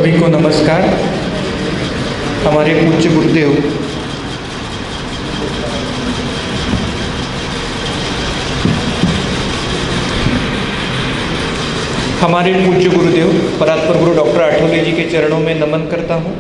सभी को नमस्कार। हमारे पूज्य गुरुदेव परात्पर गुरु डॉक्टर आठवले जी के चरणों में नमन करता हूँ।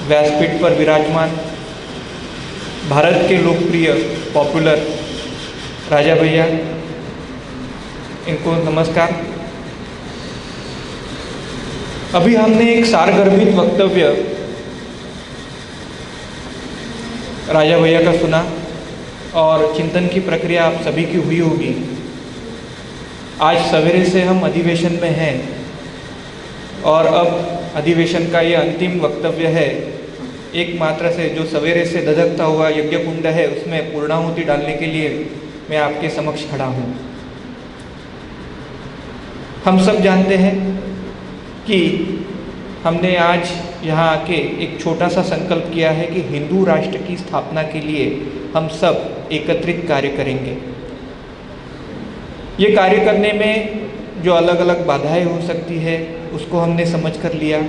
व्यासपीठ पर विराजमान भारत के लोकप्रिय पॉपुलर राजा भैया, इनको नमस्कार। अभी हमने एक सारगर्भित वक्तव्य राजा भैया का सुना और चिंतन की प्रक्रिया आप सभी की हुई होगी। आज सवेरे से हम अधिवेशन में हैं और अब अधिवेशन का ये अंतिम वक्तव्य है। एकमात्र से जो सवेरे से धधकता हुआ यज्ञ कुंड है उसमें पूर्णाहुति डालने के लिए मैं आपके समक्ष खड़ा हूँ। हम सब जानते हैं कि हमने आज यहाँ आके एक छोटा सा संकल्प किया है कि हिंदू राष्ट्र की स्थापना के लिए हम सब एकत्रित कार्य करेंगे। ये कार्य करने में जो अलग अलग बाधाएं हो सकती है उसको हमने समझ कर लिया।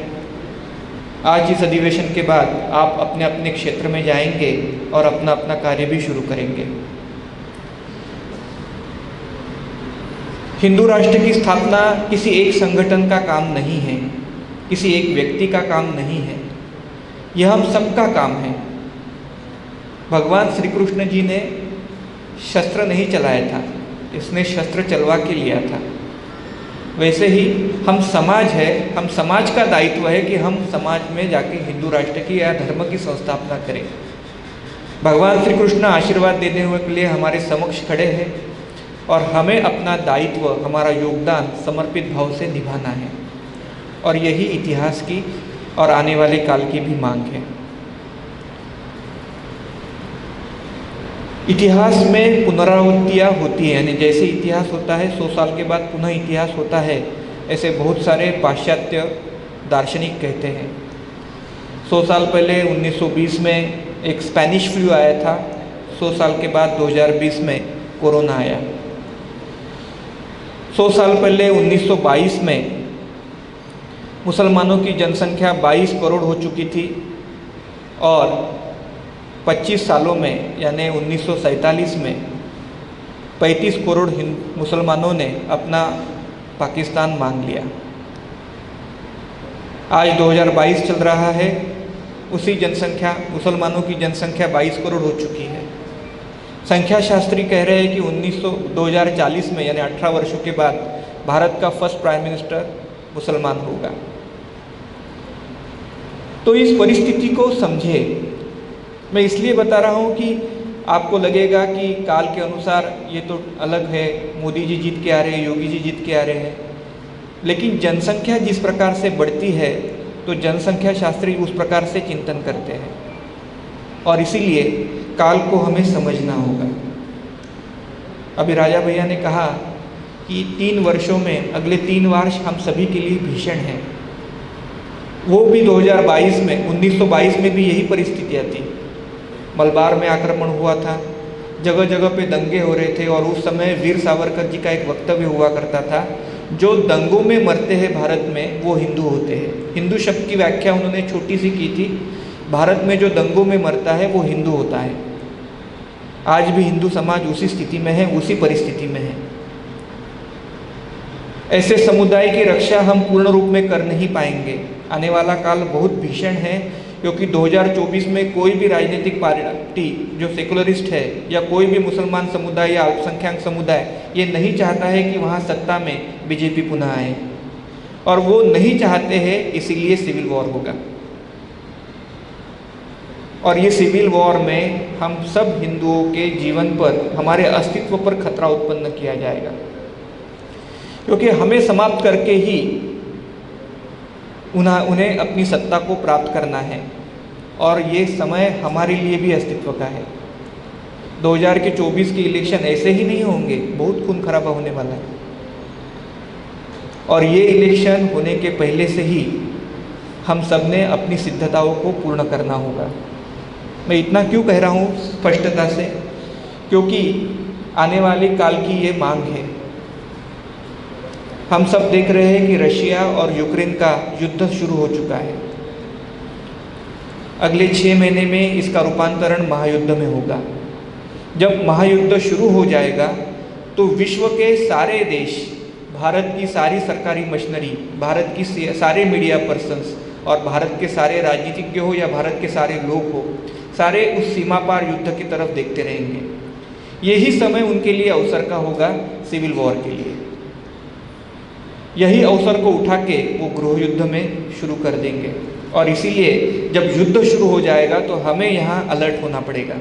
आज इस अधिवेशन के बाद आप अपने अपने क्षेत्र में जाएंगे और अपना अपना कार्य भी शुरू करेंगे। हिंदू राष्ट्र की स्थापना किसी एक संगठन का काम नहीं है, किसी एक व्यक्ति का काम नहीं है, यह हम सबका काम है। भगवान श्री कृष्ण जी ने शस्त्र नहीं चलाया था, इसने शस्त्र चलवा के लिया था। वैसे ही हम समाज है, हम समाज का दायित्व है कि हम समाज में जाके हिंदू राष्ट्र की या धर्म की संस्थापना करें। भगवान श्री कृष्ण आशीर्वाद देने हुए के लिए हमारे समक्ष खड़े हैं और हमें अपना दायित्व, हमारा योगदान समर्पित भाव से निभाना है और यही इतिहास की और आने वाले काल की भी मांग है। इतिहास में पुनरावृत्तियाँ होती हैं, यानी जैसे इतिहास होता है 100 साल के बाद पुनः इतिहास होता है, ऐसे बहुत सारे पाश्चात्य दार्शनिक कहते हैं। 100 साल पहले 1920 में एक स्पेनिश फ्लू आया था, 100 साल के बाद 2020 में कोरोना आया। 100 साल पहले 1922 में मुसलमानों की जनसंख्या 22 करोड़ हो चुकी थी और 25 सालों में यानी 1947 में 35 करोड़ मुसलमानों ने अपना पाकिस्तान मांग लिया। आज 2022 चल रहा है, उसी जनसंख्या मुसलमानों की जनसंख्या 22 करोड़ हो चुकी है। संख्या शास्त्री कह रहे हैं कि 2040 में यानी 18 वर्षों के बाद भारत का फर्स्ट प्राइम मिनिस्टर मुसलमान होगा। तो इस परिस्थिति को समझे। मैं इसलिए बता रहा हूँ कि आपको लगेगा कि काल के अनुसार ये तो अलग है, मोदी जी जीत के आ रहे हैं, योगी जी जीत के आ रहे हैं, लेकिन जनसंख्या जिस प्रकार से बढ़ती है तो जनसंख्या शास्त्री उस प्रकार से चिंतन करते हैं और इसीलिए काल को हमें समझना होगा। अभी राजा भैया ने कहा कि 3 वर्षों में अगले 3 वर्ष हम सभी के लिए भीषण हैं। वो भी 2022 में, 1922 में भी यही परिस्थितियाँ थी। मलबार में आक्रमण हुआ था, जगह जगह पे दंगे हो रहे थे और उस समय वीर सावरकर जी का एक वक्तव्य हुआ करता था, जो दंगों में मरते हैं भारत में वो हिंदू होते हैं। हिंदू शब्द की व्याख्या उन्होंने छोटी सी की थी, भारत में जो दंगों में मरता है वो हिंदू होता है। आज भी हिंदू समाज उसी स्थिति में है, उसी परिस्थिति में है। ऐसे समुदाय की रक्षा हम पूर्ण रूप में कर नहीं पाएंगे। आने वाला काल बहुत भीषण है, क्योंकि 2024 में कोई भी राजनीतिक पार्टी जो सेकुलरिस्ट है या कोई भी मुसलमान समुदाय या अल्पसंख्यक समुदाय ये नहीं चाहता है कि वहाँ सत्ता में बीजेपी पुनः आए, और वो नहीं चाहते हैं, इसीलिए सिविल वॉर होगा। और ये सिविल वॉर में हम सब हिंदुओं के जीवन पर, हमारे अस्तित्व पर खतरा उत्पन्न किया जाएगा, क्योंकि हमें समाप्त करके ही उन्हें अपनी सत्ता को प्राप्त करना है और ये समय हमारे लिए भी अस्तित्व का है। 2024 के इलेक्शन ऐसे ही नहीं होंगे, बहुत खून खराबा होने वाला है और ये इलेक्शन होने के पहले से ही हम सब ने अपनी सिद्धताओं को पूर्ण करना होगा। मैं इतना क्यों कह रहा हूँ स्पष्टता से, क्योंकि आने वाले काल की ये मांग है। हम सब देख रहे हैं कि रशिया और यूक्रेन का युद्ध शुरू हो चुका है। अगले 6 महीने में इसका रूपांतरण महायुद्ध में होगा। जब महायुद्ध शुरू हो जाएगा तो विश्व के सारे देश, भारत की सारी सरकारी मशीनरी, भारत की सारे मीडिया पर्सन्स और भारत के सारे राजनीतिज्ञ हो या भारत के सारे लोग हो, सारे उस सीमा पार युद्ध की तरफ देखते रहेंगे। यही समय उनके लिए अवसर का होगा सिविल वॉर के लिए। यही अवसर को उठा के वो गृह युद्ध में शुरू कर देंगे और इसीलिए जब युद्ध शुरू हो जाएगा तो हमें यहाँ अलर्ट होना पड़ेगा।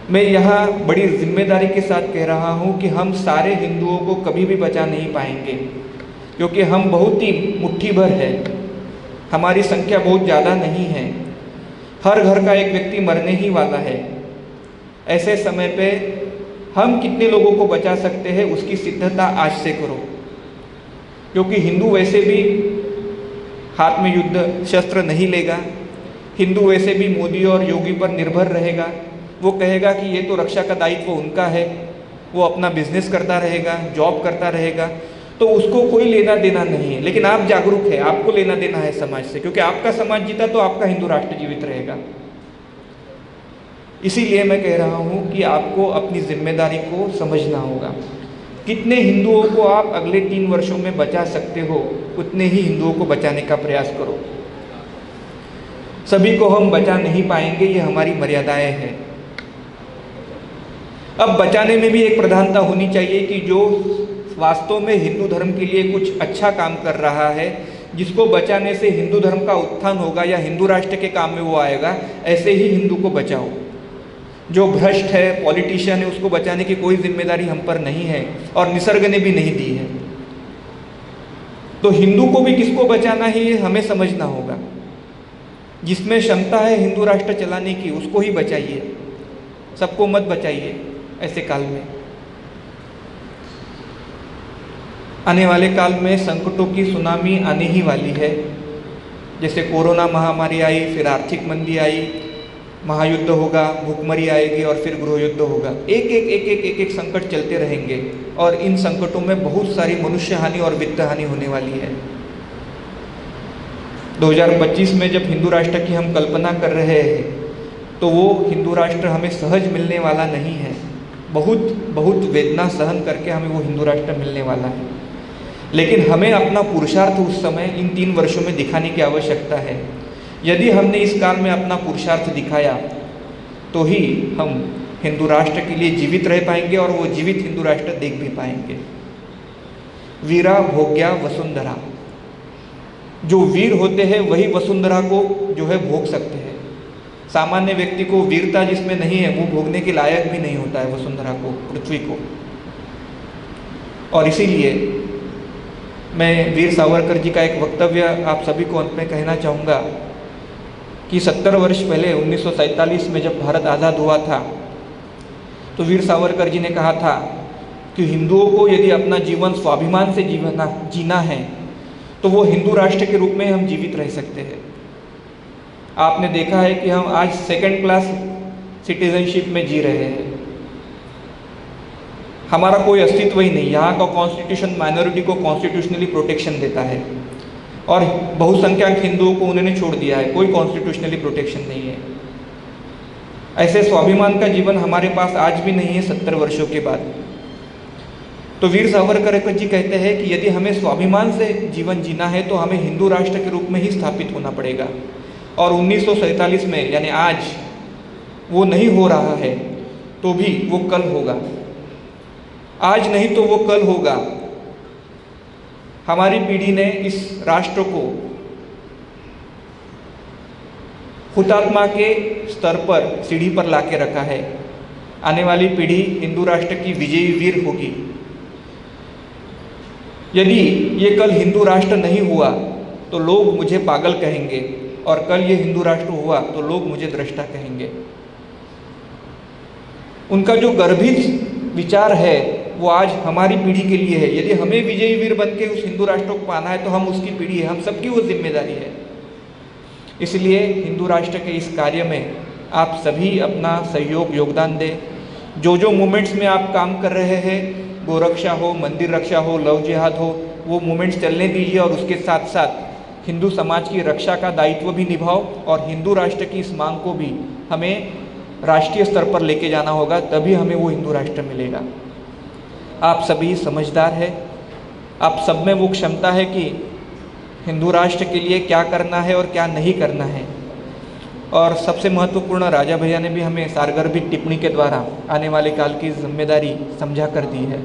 मैं यहाँ बड़ी जिम्मेदारी के साथ कह रहा हूँ कि हम सारे हिंदुओं को कभी भी बचा नहीं पाएंगे, क्योंकि हम बहुत ही मुट्ठी भर है, हमारी संख्या बहुत ज़्यादा नहीं है, हर घर का एक व्यक्ति मरने ही वाला है। ऐसे समय पे हम कितने लोगों को बचा सकते हैं उसकी सिद्धता आज से करो, क्योंकि हिंदू वैसे भी हाथ में युद्ध शस्त्र नहीं लेगा। हिंदू वैसे भी मोदी और योगी पर निर्भर रहेगा। वो कहेगा कि ये तो रक्षा का दायित्व उनका है, वो अपना बिजनेस करता रहेगा, जॉब करता रहेगा, तो उसको कोई लेना देना नहीं है। लेकिन आप जागरूक है, आपको लेना देना है समाज से, क्योंकि आपका समाज जीता तो आपका हिंदू राष्ट्र जीवित रहेगा। इसीलिए मैं कह रहा हूँ कि आपको अपनी जिम्मेदारी को समझना होगा। कितने हिंदुओं को आप अगले 3 वर्षों में बचा सकते हो, उतने ही हिंदुओं को बचाने का प्रयास करो। सभी को हम बचा नहीं पाएंगे, ये हमारी मर्यादाएं हैं। अब बचाने में भी एक प्रधानता होनी चाहिए कि जो वास्तव में हिंदू धर्म के लिए कुछ अच्छा काम कर रहा है, जिसको बचाने से हिंदू धर्म का उत्थान होगा या हिंदू राष्ट्र के काम में वो आएगा, ऐसे ही हिंदू को बचाओ। जो भ्रष्ट है, पॉलिटिशियन है, उसको बचाने की कोई जिम्मेदारी हम पर नहीं है और निसर्ग ने भी नहीं दी है। तो हिंदू को भी किसको बचाना है ये हमें समझना होगा। जिसमें क्षमता है हिंदू राष्ट्र चलाने की, उसको ही बचाइए, सबको मत बचाइए। ऐसे काल में, आने वाले काल में संकटों की सुनामी आने ही वाली है। जैसे कोरोना महामारी आई, फिर आर्थिक मंदी आई, महायुद्ध होगा, भूखमरी आएगी और फिर गृह युद्ध होगा। एक संकट चलते रहेंगे और इन संकटों में बहुत सारी मनुष्य हानि और वित्त हानि होने वाली है। 2025 में जब हिंदू राष्ट्र की हम कल्पना कर रहे हैं तो वो हिंदू राष्ट्र हमें सहज मिलने वाला नहीं है। बहुत वेदना सहन करके हमें वो हिंदू राष्ट्र मिलने वाला है। लेकिन हमें अपना पुरुषार्थ उस समय इन 3 वर्षों में दिखाने की आवश्यकता है। यदि हमने इस काल में अपना पुरुषार्थ दिखाया तो ही हम हिंदू राष्ट्र के लिए जीवित रह पाएंगे और वो जीवित हिंदू राष्ट्र देख भी पाएंगे। वीरा भोग्या वसुंधरा, जो वीर होते हैं वही वसुंधरा को जो है भोग सकते हैं। सामान्य व्यक्ति को वीरता जिसमें नहीं है वो भोगने के लायक भी नहीं होता है वसुंधरा को, पृथ्वी को। और इसीलिए मैं वीर सावरकर जी का एक वक्तव्य आप सभी को अंत में कहना चाहूँगा कि 70 वर्ष पहले 1947 में जब भारत आज़ाद हुआ था तो वीर सावरकर जी ने कहा था कि हिंदुओं को यदि अपना जीवन स्वाभिमान से जीना है तो वो हिंदू राष्ट्र के रूप में हम जीवित रह सकते हैं। आपने देखा है कि हम आज 2nd क्लास सिटीजनशिप में जी रहे हैं। हमारा कोई अस्तित्व ही नहीं। यहाँ का कॉन्स्टिट्यूशन माइनॉरिटी को कॉन्स्टिट्यूशनली प्रोटेक्शन देता है और बहुसंख्यक हिंदुओं को उन्होंने छोड़ दिया है, कोई कॉन्स्टिट्यूशनली प्रोटेक्शन नहीं है। ऐसे स्वाभिमान का जीवन हमारे पास आज भी नहीं है 70 वर्षों के बाद। तो वीर सावरकर जी कहते हैं कि यदि हमें स्वाभिमान से जीवन जीना है तो हमें हिंदू राष्ट्र के रूप में ही स्थापित होना पड़ेगा। और 1947 में यानी आज वो नहीं हो रहा है तो भी वो कल होगा। आज नहीं तो वो कल होगा। हमारी पीढ़ी ने इस राष्ट्र को हुतात्मा के स्तर पर सीढ़ी पर लाके रखा है। आने वाली पीढ़ी हिंदू राष्ट्र की विजयी वीर होगी। यदि ये कल हिंदू राष्ट्र नहीं हुआ तो लोग मुझे पागल कहेंगे और कल ये हिंदू राष्ट्र हुआ तो लोग मुझे दृष्टा कहेंगे। उनका जो गर्भित विचार है वो आज हमारी पीढ़ी के लिए है। यदि हमें विजयी वीर बन के उस हिंदू राष्ट्र को पाना है तो हम उसकी पीढ़ी है, हम सबकी वो जिम्मेदारी है। इसलिए हिंदू राष्ट्र के इस कार्य में आप सभी अपना सहयोग योगदान दें। जो मूवमेंट्स में आप काम कर रहे हैं गोरक्षा हो, मंदिर रक्षा हो, लव जिहाद हो, वो मूवमेंट्स चलने दीजिए और उसके साथ साथ हिंदू समाज की रक्षा का दायित्व भी निभाओ और हिंदू राष्ट्र की इस मांग को भी हमें राष्ट्रीय स्तर पर लेके जाना होगा, तभी हमें वो हिंदू राष्ट्र मिलेगा। आप सभी समझदार हैं, आप सब में वो क्षमता है कि हिंदू राष्ट्र के लिए क्या करना है और क्या नहीं करना है। और सबसे महत्वपूर्ण, राजा भैया ने भी हमें सारगर्भित टिप्पणी के द्वारा आने वाले काल की जिम्मेदारी समझा कर दी है।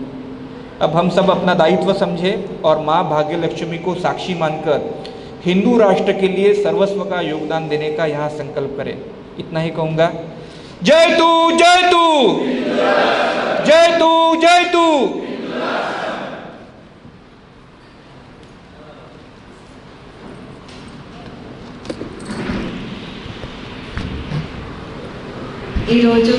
अब हम सब अपना दायित्व समझें और माँ भाग्य लक्ष्मी को साक्षी मानकर हिंदू राष्ट्र के लिए सर्वस्व का योगदान देने का यहाँ संकल्प करें। इतना ही कहूँगा। जय तू जय तू जय तू जय तू। ఈరోజు